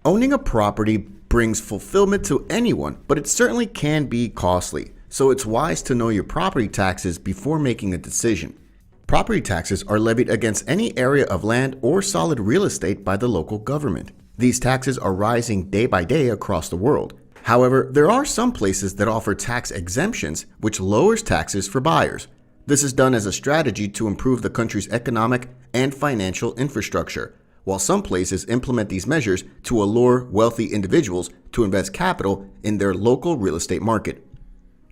Owning a property brings fulfillment to anyone, but it certainly can be costly. So it's wise to know your property taxes before making a decision. Property taxes are levied against any area of land or solid real estate by the local government. These taxes are rising day by day across the world. However, there are some places that offer tax exemptions, which lowers taxes for buyers. This is done as a strategy to improve the country's economic and financial infrastructure, while some places implement these measures to allure wealthy individuals to invest capital in their local real estate market.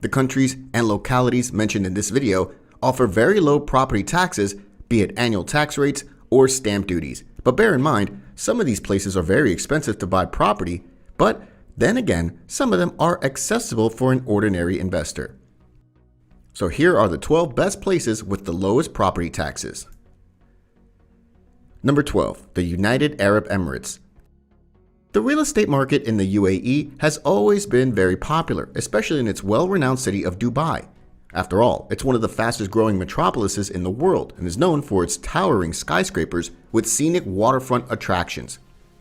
The countries and localities mentioned in this video offer very low property taxes, be it annual tax rates or stamp duties. But bear in mind, some of these places are very expensive to buy property, but then again, some of them are accessible for an ordinary investor. So here are the 12 best places with the lowest property taxes. Number 12, the United Arab Emirates. The real estate market in the UAE has always been very popular, especially in its well-renowned city of Dubai. After all, it's one of the fastest growing metropolises in the world and is known for its towering skyscrapers with scenic waterfront attractions.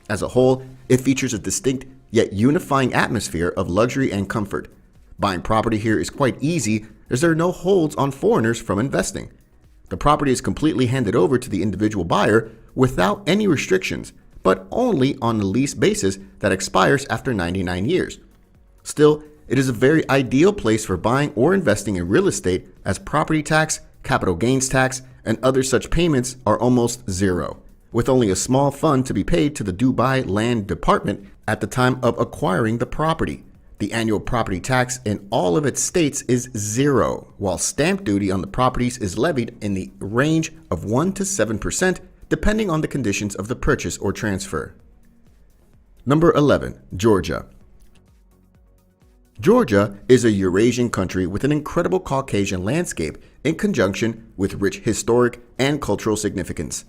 As a whole, it features a distinct yet unifying atmosphere of luxury and comfort. Buying property here is quite easy as there are no holds on foreigners from investing. The property is completely handed over to the individual buyer without any restrictions, but only on a lease basis that expires after 99 years. Still, it is a very ideal place for buying or investing in real estate as property tax, capital gains tax, and other such payments are almost zero, with only a small fund to be paid to the Dubai Land Department at the time of acquiring the property. The annual property tax in all of its states is zero, while stamp duty on the properties is levied in the range of 1 to 7%, depending on the conditions of the purchase or transfer. Number 11, Georgia. Georgia is a Eurasian country with an incredible Caucasian landscape in conjunction with rich historic and cultural significance.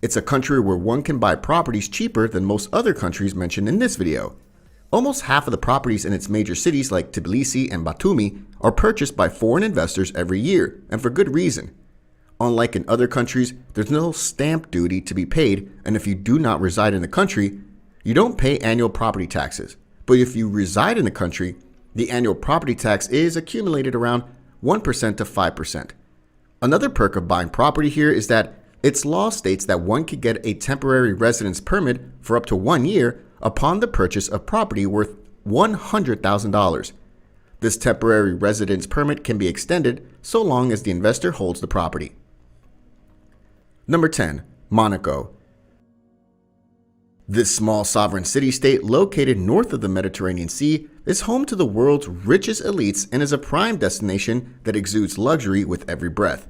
It's a country where one can buy properties cheaper than most other countries mentioned in this video. Almost half of the properties in its major cities like Tbilisi and Batumi are purchased by foreign investors every year, and for good reason. Unlike in other countries, there's no stamp duty to be paid, and if you do not reside in the country, you don't pay annual property taxes. But if you reside in the country, the annual property tax is accumulated around 1% to 5%. Another perk of buying property here is that its law states that one could get a temporary residence permit for up to 1 year upon the purchase of property worth $100,000. This temporary residence permit can be extended so long as the investor holds the property. Number 10, Monaco. This small sovereign city-state located north of the Mediterranean Sea is home to the world's richest elites and is a prime destination that exudes luxury with every breath.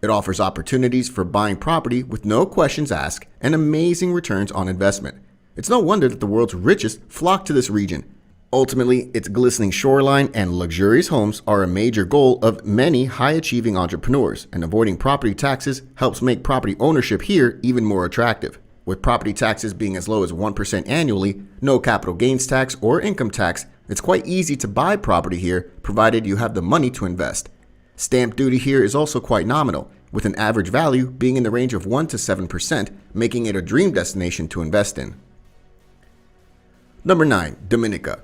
It offers opportunities for buying property with no questions asked and amazing returns on investment. It's no wonder that the world's richest flock to this region. Ultimately, its glistening shoreline and luxurious homes are a major goal of many high-achieving entrepreneurs, and avoiding property taxes helps make property ownership here even more attractive. With property taxes being as low as 1% annually, no capital gains tax or income tax, it's quite easy to buy property here provided you have the money to invest. Stamp duty here is also quite nominal, with an average value being in the range of 1 to 7%, making it a dream destination to invest in. Number 9, Dominica.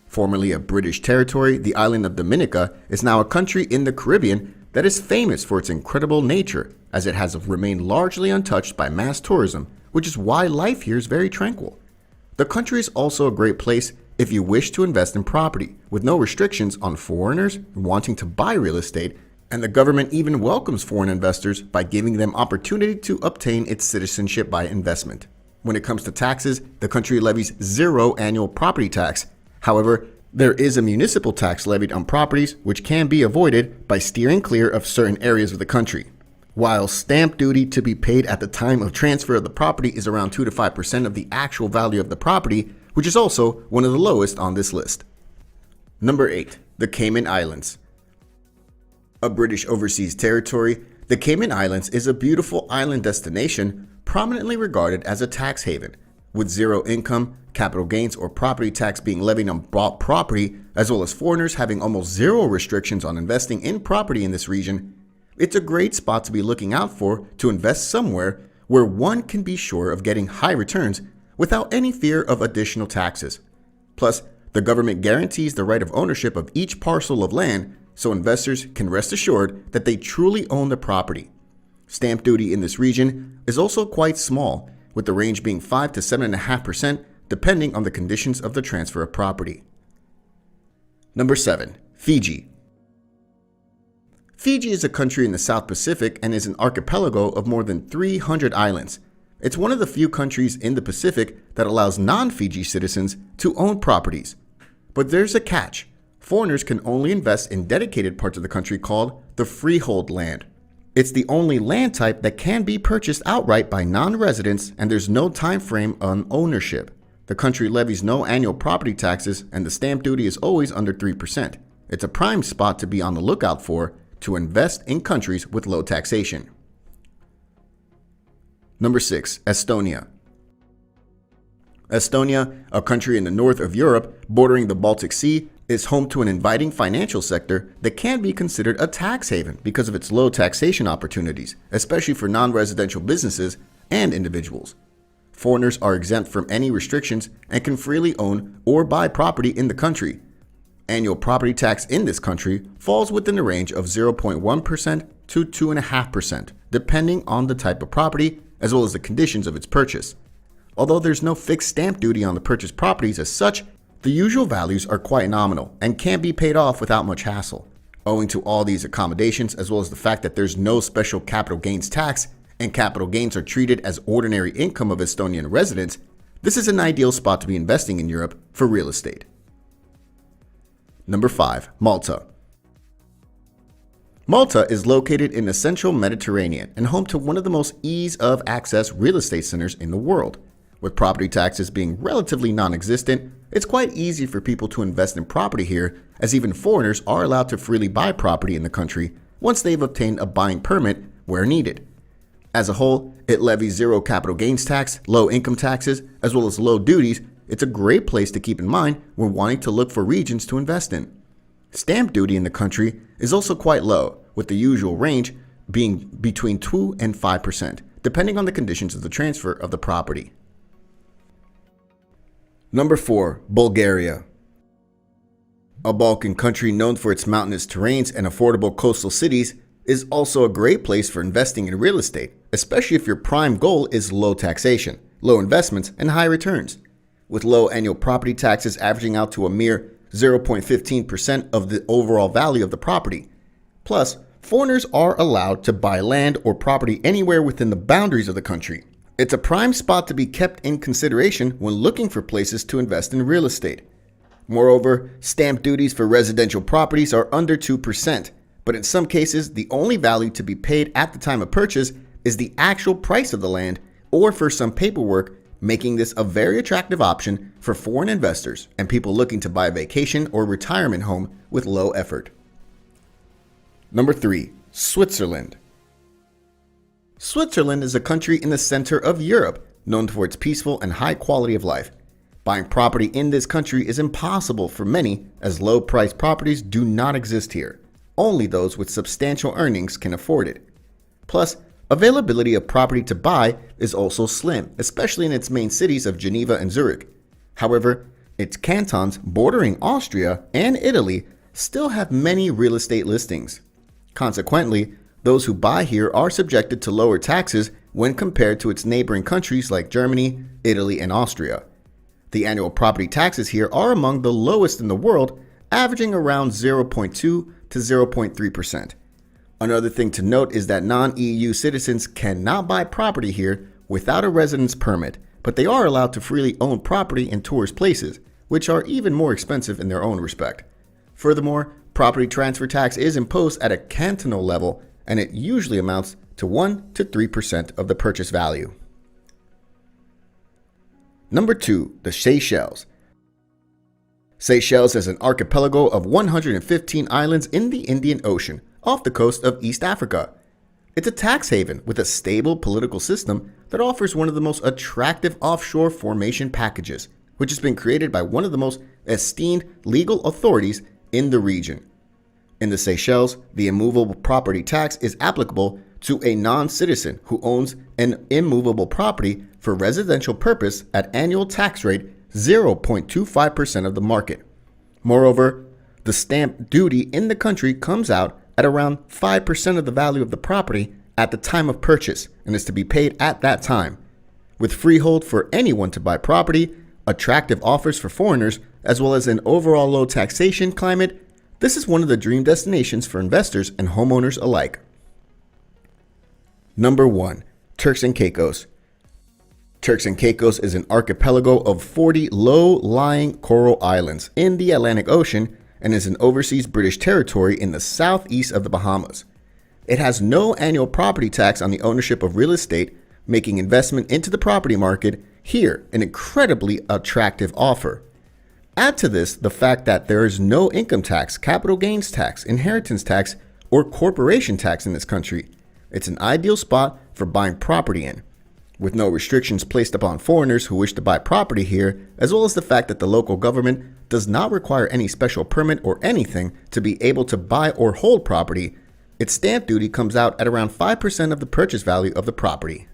Formerly a British territory, the island of Dominica is now a country in the Caribbean that is famous for its incredible nature, as it has remained largely untouched by mass tourism, which is why life here is very tranquil. The country is also a great place if you wish to invest in property, with no restrictions on foreigners wanting to buy real estate, and the government even welcomes foreign investors by giving them opportunity to obtain its citizenship by investment. When it comes to taxes, the country levies zero annual property tax. However, there is a municipal tax levied on properties which can be avoided by steering clear of certain areas of the country. While stamp duty to be paid at the time of transfer of the property is around 2 to 5% of the actual value of the property, which is also one of the lowest on this list. Number 8, the Cayman Islands. A British overseas territory, the Cayman Islands is a beautiful island destination prominently regarded as a tax haven, with zero income, capital gains, or property tax being levied on bought property, as well as foreigners having almost zero restrictions on investing in property in this region. It's a great spot to be looking out for to invest somewhere where one can be sure of getting high returns without any fear of additional taxes. Plus, the government guarantees the right of ownership of each parcel of land, so investors can rest assured that they truly own the property. Stamp duty in this region is also quite small, with the range being 5 to 7.5% depending on the conditions of the transfer of property. Number 7. Fiji. Fiji is a country in the South Pacific and is an archipelago of more than 300 islands. It's one of the few countries in the Pacific that allows non-Fiji citizens to own properties. But there's a catch. Foreigners can only invest in dedicated parts of the country called the freehold land. It's the only land type that can be purchased outright by non-residents, and there's no time frame on ownership. The country levies no annual property taxes, and the stamp duty is always under 3%. It's a prime spot to be on the lookout for to invest in countries with low taxation. Number 6. Estonia. Estonia, a country in the north of Europe bordering the Baltic Sea, is home to an inviting financial sector that can be considered a tax haven because of its low taxation opportunities, especially for non-residential businesses and individuals. Foreigners are exempt from any restrictions and can freely own or buy property in the country. Annual property tax in this country falls within the range of 0.1% to 2.5%, depending on the type of property as well as the conditions of its purchase. Although there's no fixed stamp duty on the purchased properties as such, the usual values are quite nominal and can be paid off without much hassle. Owing to all these accommodations, as well as the fact that there's no special capital gains tax and capital gains are treated as ordinary income of Estonian residents, this is an ideal spot to be investing in Europe for real estate. Number 5. Malta. Malta is located in the central Mediterranean and home to one of the most ease of access real estate centers in the world. With property taxes being relatively non-existent, it's quite easy for people to invest in property here, as even foreigners are allowed to freely buy property in the country once they've obtained a buying permit where needed. As a whole, it levies zero capital gains tax, low income taxes, as well as low duties. It's a great place to keep in mind when wanting to look for regions to invest in. Stamp duty in the country is also quite low, with the usual range being between 2 and 5%, depending on the conditions of the transfer of the property. Number 4. Bulgaria. A Balkan country known for its mountainous terrains and affordable coastal cities is also a great place for investing in real estate, especially if your prime goal is low taxation, low investments, and high returns. With low annual property taxes averaging out to a mere 0.15% of the overall value of the property. Plus, foreigners are allowed to buy land or property anywhere within the boundaries of the country. It's a prime spot to be kept in consideration when looking for places to invest in real estate. Moreover, stamp duties for residential properties are under 2%, but in some cases, the only value to be paid at the time of purchase is the actual price of the land or for some paperwork, making this a very attractive option for foreign investors and people looking to buy a vacation or retirement home with low effort. Number 3. Switzerland. Switzerland is a country in the center of Europe, known for its peaceful and high quality of life. Buying property in this country is impossible for many, as low-priced properties do not exist here. Only those with substantial earnings can afford it. Plus, availability of property to buy is also slim, especially in its main cities of Geneva and Zurich. However, its cantons bordering Austria and Italy still have many real estate listings. Consequently, those who buy here are subjected to lower taxes when compared to its neighboring countries like Germany, Italy, and Austria. The annual property taxes here are among the lowest in the world, averaging around 0.2 to 0.3%. Another thing to note is that non-EU citizens cannot buy property here without a residence permit, but they are allowed to freely own property in tourist places, which are even more expensive in their own respect. Furthermore, property transfer tax is imposed at a cantonal level, and it usually amounts to 1 to 3% of the purchase value. Number 2. The Seychelles. Seychelles is an archipelago of 115 islands in the Indian Ocean, off the coast of East Africa. It's a tax haven with a stable political system that offers one of the most attractive offshore formation packages, which has been created by one of the most esteemed legal authorities in the region. In the Seychelles, the immovable property tax is applicable to a non-citizen who owns an immovable property for residential purpose at annual tax rate 0.25% of the market. Moreover, the stamp duty in the country comes out at around 5% of the value of the property at the time of purchase and is to be paid at that time. With freehold for anyone to buy property, attractive offers for foreigners, as well as an overall low taxation climate, this is one of the dream destinations for investors and homeowners alike. Number 1. Turks and Caicos. Turks and Caicos is an archipelago of 40 low-lying coral islands in the Atlantic Ocean and is an overseas British territory in the southeast of the Bahamas. It has no annual property tax on the ownership of real estate, making investment into the property market here an incredibly attractive offer. Add to this the fact that there is no income tax, capital gains tax, inheritance tax, or corporation tax in this country. It's an ideal spot for buying property in, with no restrictions placed upon foreigners who wish to buy property here, as well as the fact that the local government does not require any special permit or anything to be able to buy or hold property. Its stamp duty comes out at around 5% of the purchase value of the property.